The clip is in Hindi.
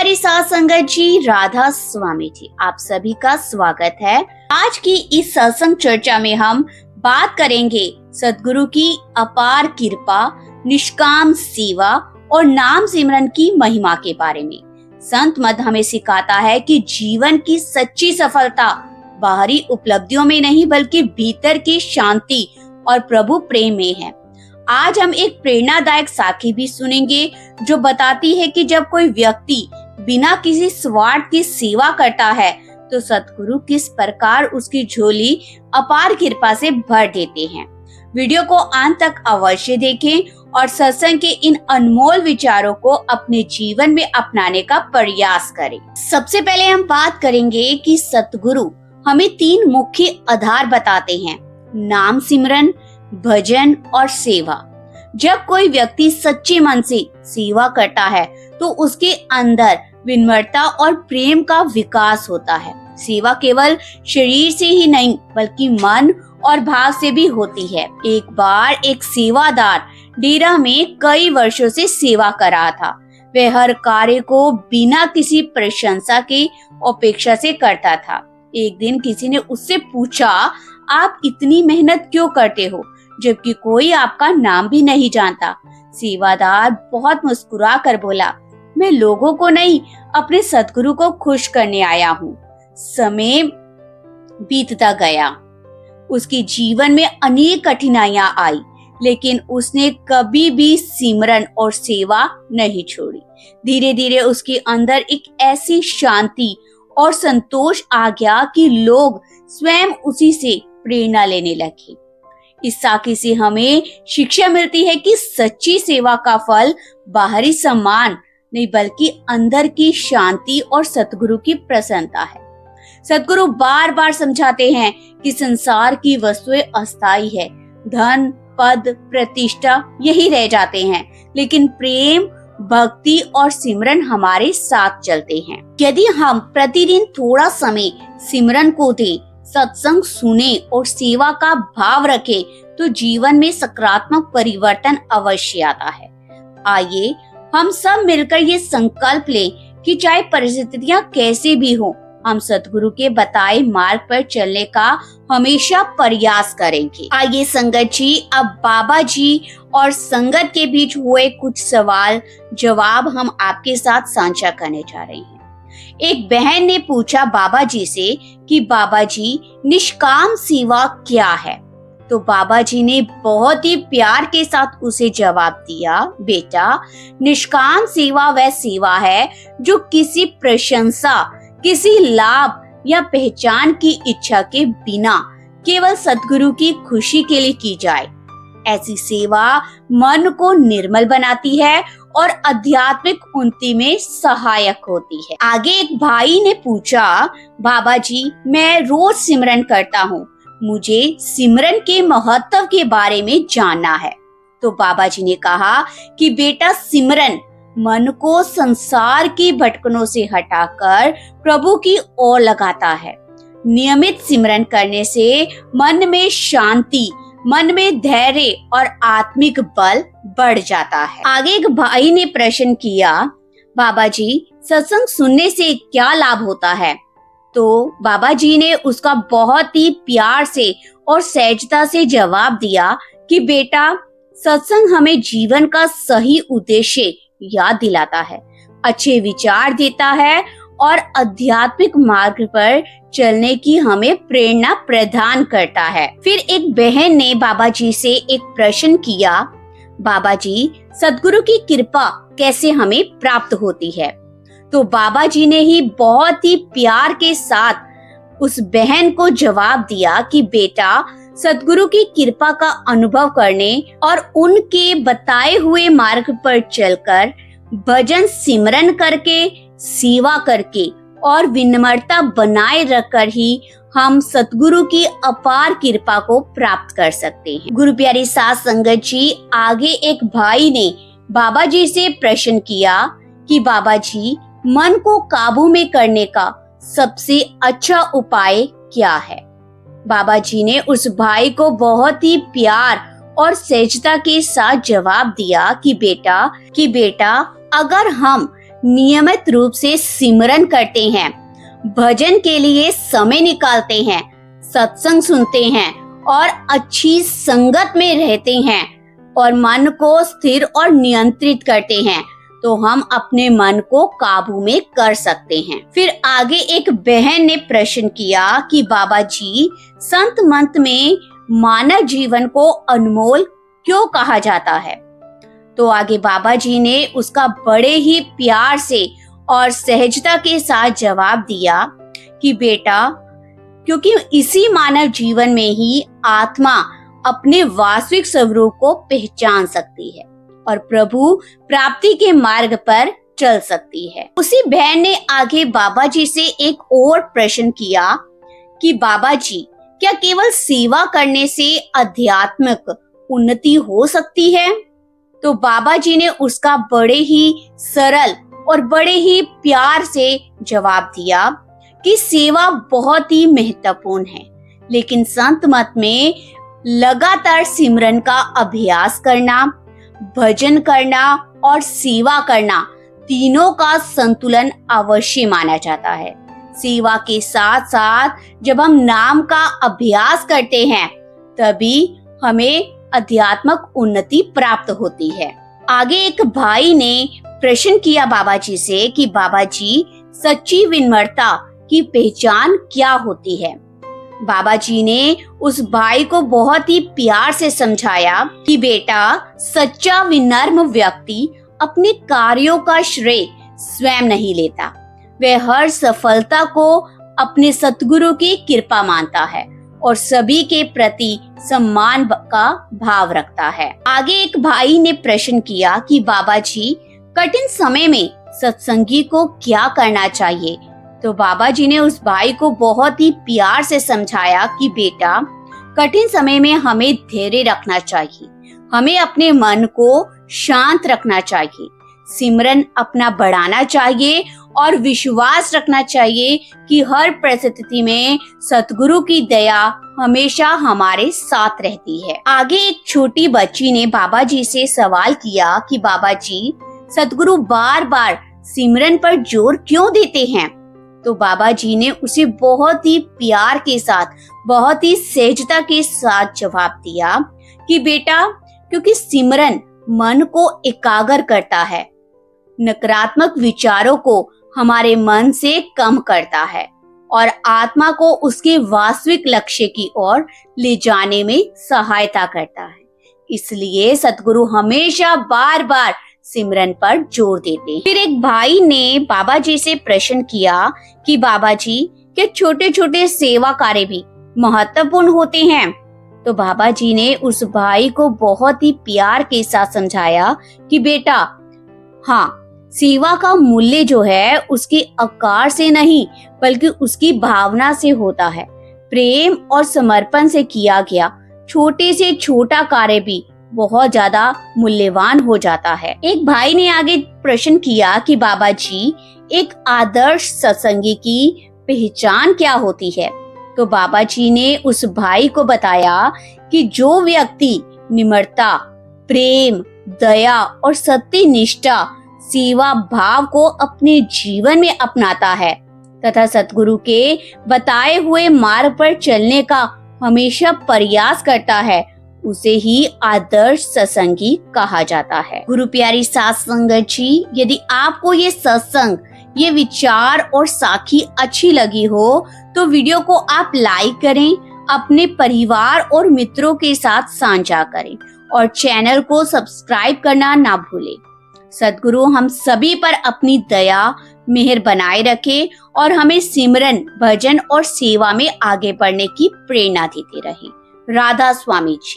प्यारी साथ संगत जी, राधा स्वामी जी, आप सभी का स्वागत है। आज की इस सत्संग चर्चा में हम बात करेंगे सद्गुरु की अपार कृपा, निष्काम सेवा और नाम सिमरन की महिमा के बारे में। संत मत हमें सिखाता है कि जीवन की सच्ची सफलता बाहरी उपलब्धियों में नहीं बल्कि भीतर की शांति और प्रभु प्रेम में है। आज हम एक प्रेरणादायक साखी भी सुनेंगे जो बताती है कि जब कोई व्यक्ति बिना किसी स्वार्थ की सेवा करता है तो सद्गुरु किस प्रकार उसकी झोली अपार कृपा से भर देते हैं। वीडियो को अंत तक अवश्य देखें और सत्संग के इन अनमोल विचारों को अपने जीवन में अपनाने का प्रयास करें। सबसे पहले हम बात करेंगे कि सद्गुरु हमें 3 मुख्य आधार बताते हैं: नाम सिमरन, भजन और सेवा। जब कोई व्यक्ति सच्चे मन से सेवा करता है तो उसके अंदर विनम्रता और प्रेम का विकास होता है। सेवा केवल शरीर से ही नहीं बल्कि मन और भाव से भी होती है। एक बार एक सेवादार डेरा में कई वर्षों से सेवा कर रहा था। वह हर कार्य को बिना किसी प्रशंसा की अपेक्षा से करता था। एक दिन किसी ने उससे पूछा, आप इतनी मेहनत क्यों करते हो जबकि कोई आपका नाम भी नहीं जानता? सेवादार बहुत मुस्कुरा कर बोला, मैं लोगों को नहीं अपने सद्गुरु को खुश करने आया हूँ। समय बीतता गया, उसके जीवन में अनेक कठिनाइयां आई, लेकिन उसने कभी भी सिमरन और सेवा नहीं छोड़ी। धीरे धीरे उसके अंदर एक ऐसी शांति और संतोष आ गया कि लोग स्वयं उसी से प्रेरणा लेने लगे। इस साखी से हमें शिक्षा मिलती है कि सच्ची सेवा का फल बाहरी सम्मान नहीं बल्कि अंदर की शांति और सद्गुरु की प्रसन्नता है। सद्गुरु बार बार समझाते हैं कि संसार की वस्तुएं अस्थायी है, धन, पद, प्रतिष्ठा यही रह जाते हैं, लेकिन प्रेम, भक्ति और सिमरन हमारे साथ चलते हैं। यदि हम प्रतिदिन थोड़ा समय सिमरन को दें, सत्संग सुने और सेवा का भाव रखें तो जीवन में सकारात्मक परिवर्तन अवश्य आता है। आइए हम सब मिलकर ये संकल्प लें कि चाहे परिस्थितियां कैसे भी हो, हम सद्गुरु के बताए मार्ग पर चलने का हमेशा प्रयास करेंगे। आइए संगत जी, अब बाबा जी और संगत के बीच हुए कुछ सवाल जवाब हम आपके साथ साझा करने जा रहे हैं। एक बहन ने पूछा बाबा जी से कि बाबा जी, निष्काम सेवा क्या है? तो बाबा जी ने बहुत ही प्यार के साथ उसे जवाब दिया, बेटा, निष्काम सेवा वह सेवा है जो किसी प्रशंसा, किसी लाभ या पहचान की इच्छा के बिना केवल सद्गुरु की खुशी के लिए की जाए। ऐसी सेवा मन को निर्मल बनाती है और आध्यात्मिक उन्नति में सहायक होती है। आगे एक भाई ने पूछा, बाबा जी, मैं रोज सिमरन करता हूँ, मुझे सिमरन के महत्व के बारे में जानना है। तो बाबा जी ने कहा कि बेटा, सिमरन मन को संसार की भटकनों से हटाकर प्रभु की ओर लगाता है। नियमित सिमरन करने से मन में शांति, मन में धैर्य और आत्मिक बल बढ़ जाता है। आगे एक भाई ने प्रश्न किया, बाबा जी, सत्संग सुनने से क्या लाभ होता है? तो बाबा जी ने उसका बहुत ही प्यार से और सहजता से जवाब दिया कि बेटा, सत्संग हमें जीवन का सही उद्देश्य याद दिलाता है, अच्छे विचार देता है और आध्यात्मिक मार्ग पर चलने की हमें प्रेरणा प्रदान करता है। फिर एक बहन ने बाबा जी से एक प्रश्न किया, बाबा जी, सद्गुरु की कृपा कैसे हमें प्राप्त होती है? तो बाबा जी ने ही बहुत ही प्यार के साथ उस बहन को जवाब दिया कि बेटा, सद्गुरु की कृपा का अनुभव करने और उनके बताए हुए मार्ग पर चलकर, भजन सिमरन करके, सेवा करके और विनम्रता बनाए रखकर ही हम सद्गुरु की अपार कृपा को प्राप्त कर सकते हैं। गुरु प्यारी साथ संगत जी, आगे एक भाई ने बाबा जी से प्रश्न किया कि बाबा जी, मन को काबू में करने का सबसे अच्छा उपाय क्या है? बाबा जी ने उस भाई को बहुत ही प्यार और सहजता के साथ जवाब दिया कि बेटा, अगर हम नियमित रूप से सिमरन करते हैं, भजन के लिए समय निकालते हैं, सत्संग सुनते हैं और अच्छी संगत में रहते हैं और मन को स्थिर और नियंत्रित करते हैं, तो हम अपने मन को काबू में कर सकते हैं। फिर आगे एक बहन ने प्रश्न किया कि बाबा जी, संत मंत्र में मानव जीवन को अनमोल क्यों कहा जाता है? तो आगे बाबा जी ने उसका बड़े ही प्यार से और सहजता के साथ जवाब दिया कि बेटा, क्योंकि इसी मानव जीवन में ही आत्मा अपने वास्तविक स्वरूप को पहचान सकती है और प्रभु प्राप्ति के मार्ग पर चल सकती है। उसी बहन ने आगे बाबा जी से एक और प्रश्न किया कि बाबा जी, क्या केवल सेवा करने से आध्यात्मिक उन्नति हो सकती है? तो बाबा जी ने उसका बड़े ही सरल और बड़े ही प्यार से जवाब दिया कि सेवा बहुत ही महत्वपूर्ण है, लेकिन संत मत में लगातार सिमरन का अभ्यास करना, भजन करना और सेवा करना, तीनों का संतुलन अवश्य माना जाता है। सेवा के साथ साथ जब हम नाम का अभ्यास करते हैं, तभी हमें आध्यात्मिक उन्नति प्राप्त होती है। आगे एक भाई ने प्रश्न किया बाबा जी से कि बाबा जी, सच्ची विनम्रता की पहचान क्या होती है? बाबा जी ने उस भाई को बहुत ही प्यार से समझाया कि बेटा, सच्चा विनम्र व्यक्ति अपने कार्यों का श्रेय स्वयं नहीं लेता। वह हर सफलता को अपने सतगुरु की कृपा मानता है और सभी के प्रति सम्मान का भाव रखता है। आगे एक भाई ने प्रश्न किया कि बाबा जी, कठिन समय में सत्संगी को क्या करना चाहिए? तो बाबा जी ने उस भाई को बहुत ही प्यार से समझाया कि बेटा, कठिन समय में हमें धैर्य रखना चाहिए, हमें अपने मन को शांत रखना चाहिए, सिमरन अपना बढ़ाना चाहिए और विश्वास रखना चाहिए कि हर परिस्थिति में सतगुरु की दया हमेशा हमारे साथ रहती है। आगे एक छोटी बच्ची ने बाबा जी से सवाल किया कि बाबा जी, सतगुरु बार बार सिमरन पर जोर क्यों देते हैं? तो बाबा जी ने उसे बहुत ही प्यार के साथ, बहुत ही सहजता के साथ जवाब दिया कि बेटा, क्योंकि सिमरन मन को एकाग्र करता है, नकारात्मक विचारों को हमारे मन से कम करता है और आत्मा को उसके वास्तविक लक्ष्य की ओर ले जाने में सहायता करता है। इसलिए सतगुरु हमेशा बार बार सिमरन पर जोर देते हैं। फिर एक भाई ने बाबा जी से प्रश्न किया कि बाबा जी, क्या छोटे छोटे सेवा कार्य भी महत्वपूर्ण होते हैं? तो बाबा जी ने उस भाई को बहुत ही प्यार के साथ समझाया कि बेटा, हाँ, सेवा का मूल्य जो है उसके आकार से नहीं बल्कि उसकी भावना से होता है। प्रेम और समर्पण से किया गया छोटे से छोटा कार्य भी बहुत ज्यादा मूल्यवान हो जाता है। एक भाई ने आगे प्रश्न किया कि बाबा जी, एक आदर्श सत्संगी की पहचान क्या होती है? तो बाबा जी ने उस भाई को बताया कि जो व्यक्ति निम्रता, प्रेम, दया और सत्य निष्ठा, सेवा भाव को अपने जीवन में अपनाता है तथा सतगुरु के बताए हुए मार्ग पर चलने का हमेशा प्रयास करता है, उसे ही आदर्श सत्संगी कहा जाता है। गुरु प्यारी साथ संगत जी, यदि आपको ये सत्संग, ये विचार और साखी अच्छी लगी हो तो वीडियो को आप लाइक करें, अपने परिवार और मित्रों के साथ साझा करें और चैनल को सब्सक्राइब करना ना भूलें। सद्गुरु हम सभी पर अपनी दया, मेहर बनाए रखे और हमें सिमरन, भजन और सेवा में आगे बढ़ने की प्रेरणा देते रहे। राधा स्वामी जी।